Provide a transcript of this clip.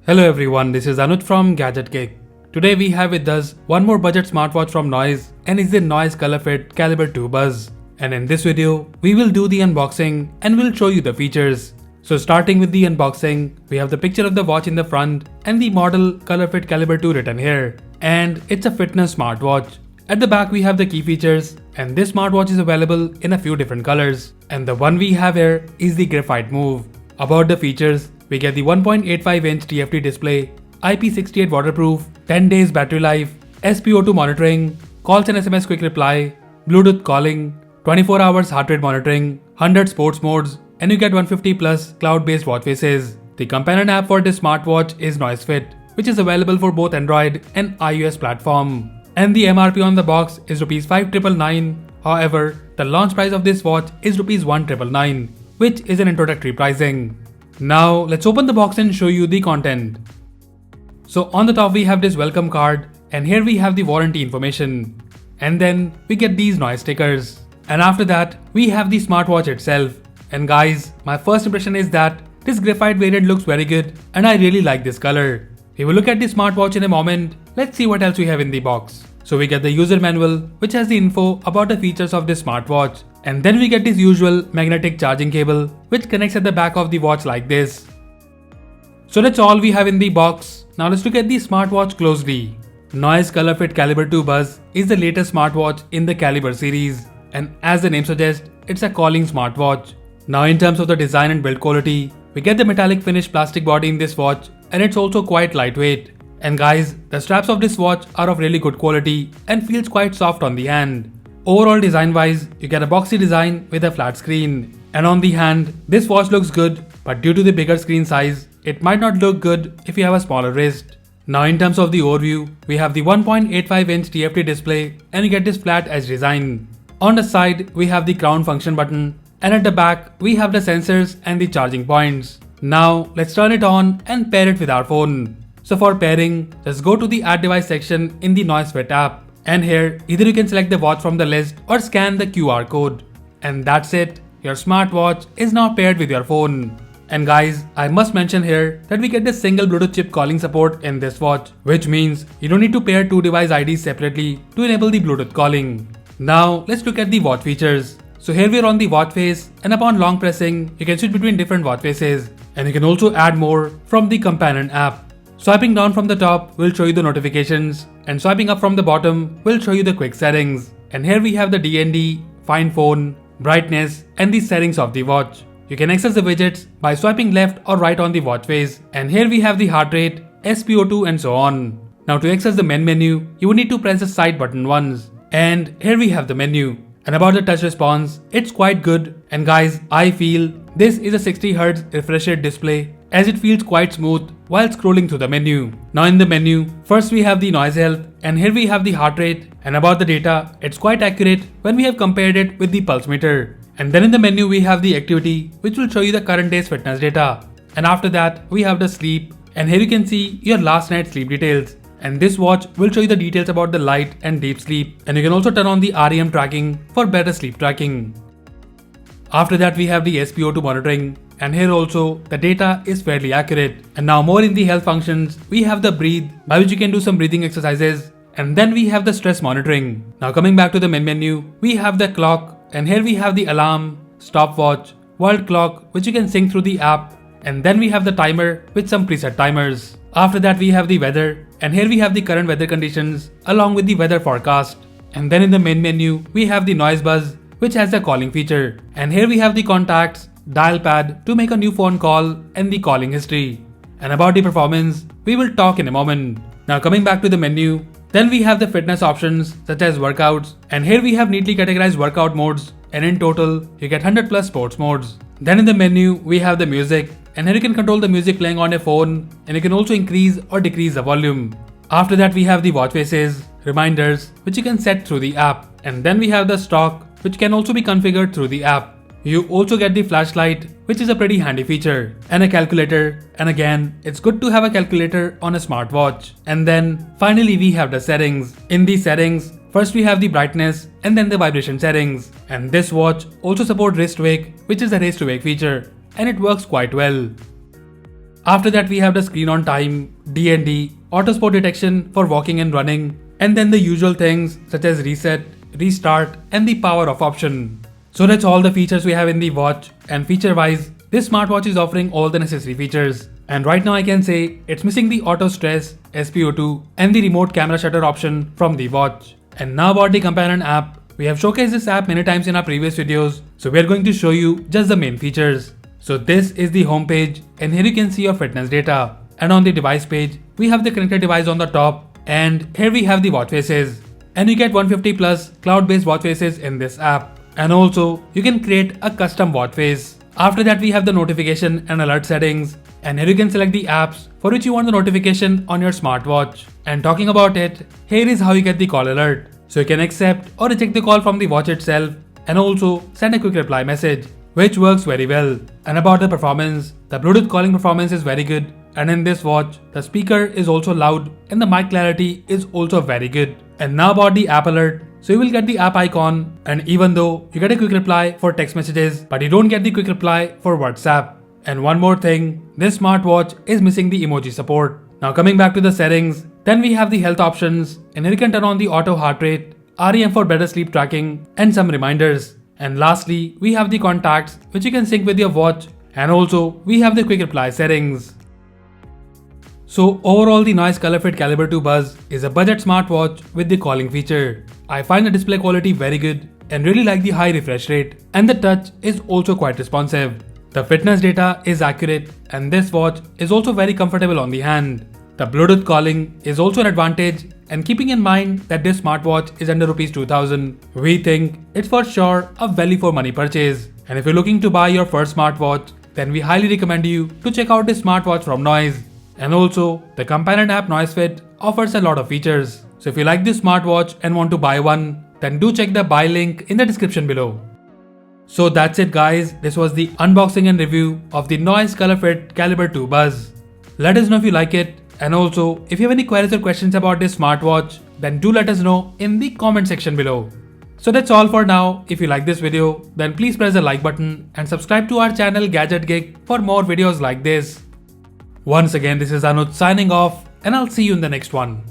Hello everyone, this is Anuj from Gadgetgig. Today we have with us one more budget smartwatch from Noise, and it's the Noise Colorfit Caliber 2 Buzz. And in this video, we will do the unboxing and we'll show you the features. So starting with the unboxing, we have the picture of the watch in the front and the model Colorfit Caliber 2 written here. And it's a fitness smartwatch. At the back we have the key features, and this smartwatch is available in a few different colors. And the one we have here is the graphite move. About the features, we get the 1.85-inch TFT display, IP68 Waterproof, 10 days battery life, SpO2 monitoring, calls and SMS quick reply, Bluetooth calling, 24 hours heart rate monitoring, 100 sports modes, and you get 150 plus cloud-based watch faces. The companion app for this smartwatch is NoiseFit, which is available for both Android and iOS platform. And the MRP on the box is Rs 5,999. However, the launch price of this watch is Rs 1,999, which is an introductory pricing. Now let's open the box and show you the content. So on the top we have this welcome card, and here we have the warranty information. And then we get these noise stickers. And after that we have the smartwatch itself. And guys, my first impression is that this graphite variant looks very good and I really like this color. We will look at the smartwatch in a moment. Let's see what else we have in the box. So we get the user manual, which has the info about the features of this smartwatch. And then we get this usual magnetic charging cable, which connects at the back of the watch like this. So that's all we have in the box. Now let's look at the smartwatch closely. Noise Colorfit Caliber 2 Buzz is the latest smartwatch in the Caliber series. And as the name suggests, it's a calling smartwatch. Now in terms of the design and build quality, we get the metallic finished plastic body in this watch, and it's also quite lightweight. And guys, the straps of this watch are of really good quality and feels quite soft on the hand. Overall design wise, you get a boxy design with a flat screen. And on the hand, this watch looks good, but due to the bigger screen size, it might not look good if you have a smaller wrist. Now in terms of the overview, we have the 1.85-inch TFT display and you get this flat edge design. On the side, we have the crown function button, and at the back, we have the sensors and the charging points. Now let's turn it on and pair it with our phone. So for pairing, just go to the Add Device section in the NoiseFit app. And here, either you can select the watch from the list or scan the QR code. And that's it, your smartwatch is now paired with your phone. And guys, I must mention here that we get the single Bluetooth chip calling support in this watch, which means you don't need to pair two device IDs separately to enable the Bluetooth calling. Now let's look at the watch features. So here we are on the watch face, and upon long pressing, you can switch between different watch faces. And you can also add more from the companion app. Swiping down from the top will show you the notifications, and swiping up from the bottom will show you the quick settings. And here we have the DND, Find Phone, Brightness, and the settings of the watch. You can access the widgets by swiping left or right on the watch face. And here we have the heart rate, SpO2, and so on. Now to access the main menu, you will need to press the side button once. And here we have the menu. And about the touch response, it's quite good. And guys, I feel this is a 60Hz refresh rate display, as it feels quite smooth while scrolling through the menu. Now in the menu, first we have the noise health, and here we have the heart rate. And about the data, it's quite accurate when we have compared it with the pulse meter. And then in the menu we have the activity, which will show you the current day's fitness data. And after that we have the sleep, and here you can see your last night's sleep details. And this watch will show you the details about the light and deep sleep, and you can also turn on the REM tracking for better sleep tracking. After that we have the SpO2 monitoring, and here also the data is fairly accurate. And now more in the health functions, we have the breathe, by which you can do some breathing exercises, and then we have the stress monitoring. Now coming back to the main menu, we have the clock, and here we have the alarm, stopwatch, world clock, which you can sync through the app, and then we have the timer with some preset timers. After that we have the weather, and here we have the current weather conditions along with the weather forecast. And then in the main menu we have the noise buzz, which has the calling feature. And here we have the contacts, dial pad to make a new phone call, and the calling history. And about the performance, we will talk in a moment. Now coming back to the menu, then we have the fitness options such as workouts, and here we have neatly categorized workout modes, and in total you get 100 plus sports modes. Then in the menu we have the music, and here you can control the music playing on your phone, and you can also increase or decrease the volume. After that we have the watch faces, reminders, which you can set through the app. And then we have the stock, which can also be configured through the app. You also get the flashlight, which is a pretty handy feature, and a calculator, and again, it's good to have a calculator on a smartwatch. And then finally we have the settings. In these settings, first we have the brightness and then the vibration settings. And this watch also supports wrist wake, which is a raise to wake feature, and it works quite well. After that we have the screen on time, D&D, auto sport detection for walking and running, and then the usual things such as reset, restart, and the power off option. So that's all the features we have in the watch, and feature wise, this smartwatch is offering all the necessary features. And right now I can say it's missing the auto stress, SpO2, and the remote camera shutter option from the watch. And now about the companion app. We have showcased this app many times in our previous videos, so we are going to show you just the main features. So this is the home page, and here you can see your fitness data. And on the device page, we have the connected device on the top, and here we have the watch faces. And you get 150 plus cloud-based watch faces in this app. And also, you can create a custom watch face. After that we have the notification and alert settings, and here you can select the apps for which you want the notification on your smartwatch. And talking about it, here is how you get the call alert. So you can accept or reject the call from the watch itself, and also send a quick reply message, which works very well. And about the performance, the Bluetooth calling performance is very good, and in this watch, the speaker is also loud and the mic clarity is also very good. And now about the app alert. So you will get the app icon, and even though you get a quick reply for text messages, but you don't get the quick reply for WhatsApp. And one more thing, this smartwatch is missing the emoji support. Now coming back to the settings, then we have the health options, and here you can turn on the auto heart rate, REM for better sleep tracking, and some reminders. And lastly, we have the contacts which you can sync with your watch, and also we have the quick reply settings. So overall, the Noise Colorfit Caliber 2 Buzz is a budget smartwatch with the calling feature. I find the display quality very good and really like the high refresh rate, and the touch is also quite responsive. The fitness data is accurate, and this watch is also very comfortable on the hand. The Bluetooth calling is also an advantage, and keeping in mind that this smartwatch is under Rs 2000, we think it's for sure a value for money purchase. And if you're looking to buy your first smartwatch, then we highly recommend you to check out this smartwatch from Noise. And also, the companion app NoiseFit offers a lot of features. So if you like this smartwatch and want to buy one, then do check the buy link in the description below. So that's it guys, this was the unboxing and review of the Noise Colorfit Caliber 2 Buzz. Let us know if you like it, and also if you have any queries or questions about this smartwatch, then do let us know in the comment section below. So that's all for now. If you like this video, then please press the like button and subscribe to our channel Gadgetgig for more videos like this. Once again, this is Anuj signing off, and I'll see you in the next one.